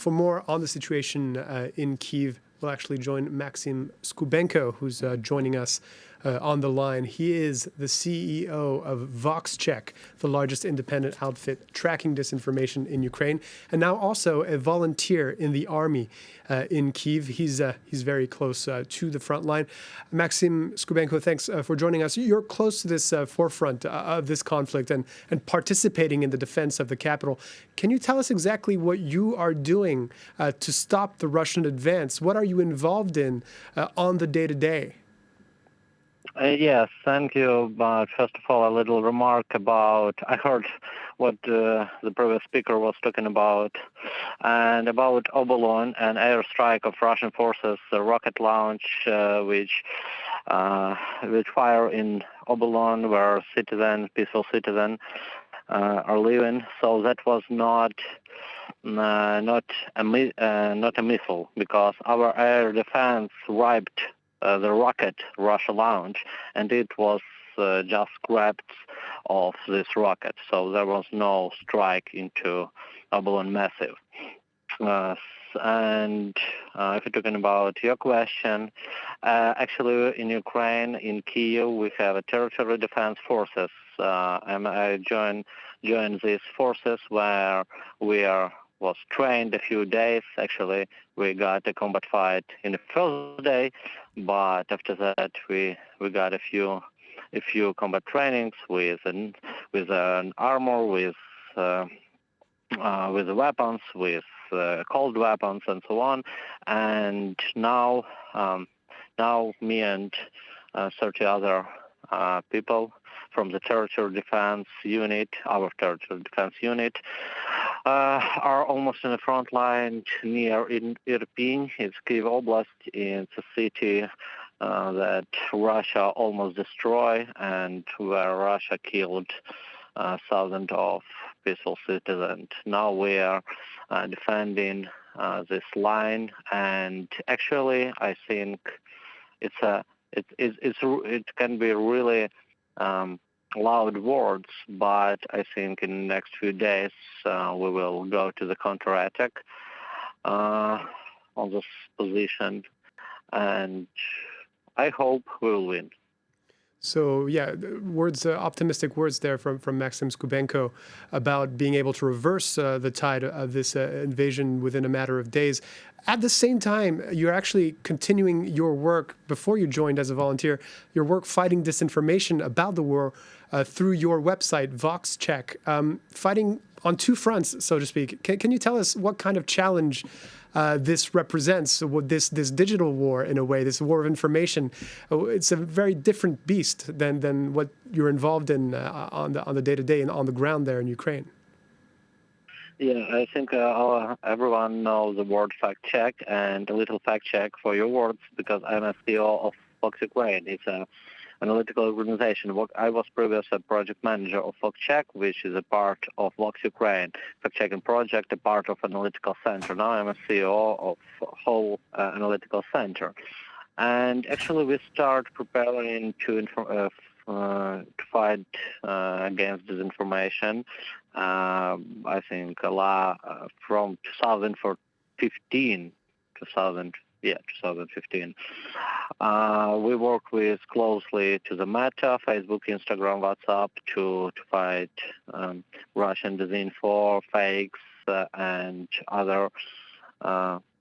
For more on the situation in Kyiv, we'll actually join Maksym Skubenko, who's joining us on the line. He is the CEO of VoxCheck, the largest independent outfit tracking disinformation in Ukraine, and now also a volunteer in the army in Kyiv. He's very close to the front line. Maksym Skubenko, thanks for joining us. You're close to this forefront of this conflict and participating in the defense of the capital. Can you tell us exactly what you are doing to stop the Russian advance? What are you involved in on the day-to-day? Yes, thank you. But first of all, a little remark about, I heard what the previous speaker was talking about, and about Obolon and airstrike of Russian forces, the rocket launch, which fire in Obolon, where peaceful citizens, are living. So that was not a missile, because our air defense wiped the rocket Russia launched, and it was just scraps of this rocket. So there was no strike into Obolon massive. And if you're talking about your question, actually in Ukraine, in Kyiv, we have a territorial defense forces, and I joined these forces where was trained a few days. Actually, we got a combat fight in the first day, but after that we got a few combat trainings with an armor, with weapons, with cold weapons, and so on. And now me and 30 other people from the territorial defense unit, our territorial defense unit, are almost in the front line near Irpin. It's Kyiv Oblast. It's a city that Russia almost destroyed, and where Russia killed thousands of peaceful citizens. Now we are defending this line, and actually I think it can be really loud words, but I think in the next few days we will go to the counterattack on this position, and I hope we will win. So yeah, optimistic words there from Maksym Skubenko about being able to reverse the tide of this invasion within a matter of days. At the same time, you're actually continuing your work before you joined as a volunteer, your work fighting disinformation about the war through your website, VoxCheck, fighting on two fronts, so to speak. Can you tell us what kind of challenge this represents, this digital war, in a way, this war of information? It's a very different beast than what you're involved in on the day-to-day and on the ground there in Ukraine. Yeah, I think everyone knows the word fact check, and a little fact check for your words, because I'm a CEO of Vox Ukraine. It's an analytical organization. I was previously a project manager of VoxCheck, which is a part of Vox Ukraine fact-checking project, a part of analytical center. Now I'm a CEO of whole analytical center. And actually we start preparing to fight against disinformation. I think from 2015. We work closely to the Meta, Facebook, Instagram, WhatsApp to fight Russian disinfo, fakes, and other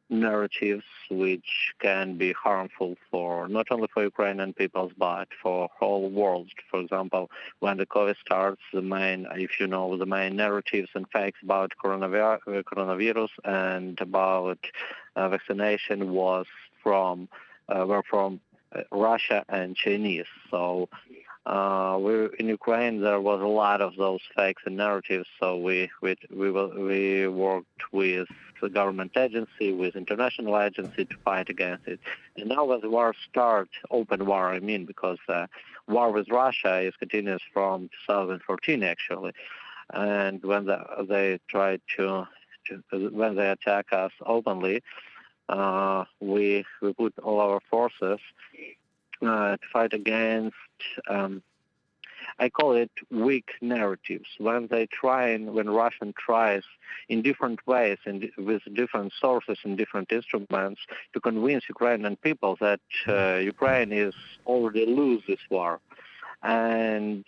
narratives which can be harmful for not only for Ukrainian peoples but for whole world. For example, when the COVID starts, the main narratives and facts about coronavirus and about vaccination were from Russia and Chinese. So in Ukraine there was a lot of those fakes and narratives. So we worked with the government agency, with international agency to fight against it. And now when the war starts, open war, I mean, because war with Russia is continuous from 2014 actually. And when they try when they attack us openly, we put all our forces to fight against I call it weak narratives. When Russian tries in different ways and with different sources and different instruments to convince Ukrainian people that Ukraine is already lose this war. And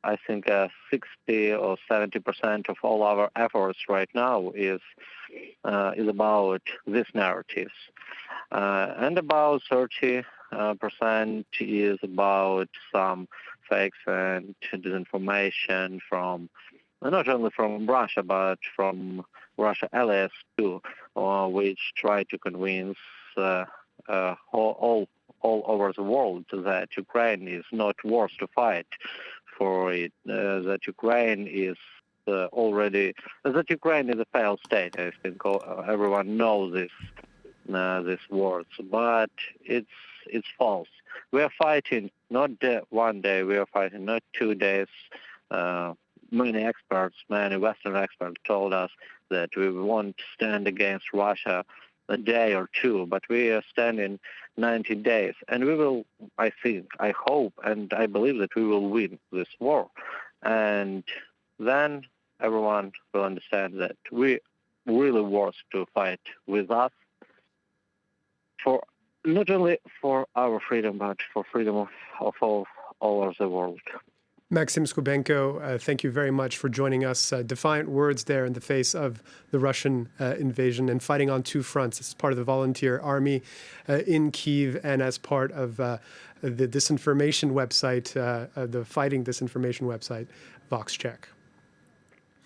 I think 60 or 70% of all our efforts right now is about these narratives, and about 30% is about some fakes and disinformation from not only from Russia but from Russia allies too, which try to convince all over the world that Ukraine is not worth to fight for it, that Ukraine is that Ukraine is a failed state. I think everyone knows these words, but it's false. We are fighting not one day. We are fighting not 2 days. Many Western experts told us that we won't stand against Russia a day or two, but we are standing 90 days, and we will, I think, I hope, and I believe that we will win this war. And then everyone will understand that we really worth to fight with us for not only for our freedom, but for freedom of all over the world. Maksym Skubenko, thank you very much for joining us. Defiant words there in the face of the Russian invasion and fighting on two fronts as part of the volunteer army in Kyiv and as part of the disinformation website, the fighting disinformation website, VoxCheck.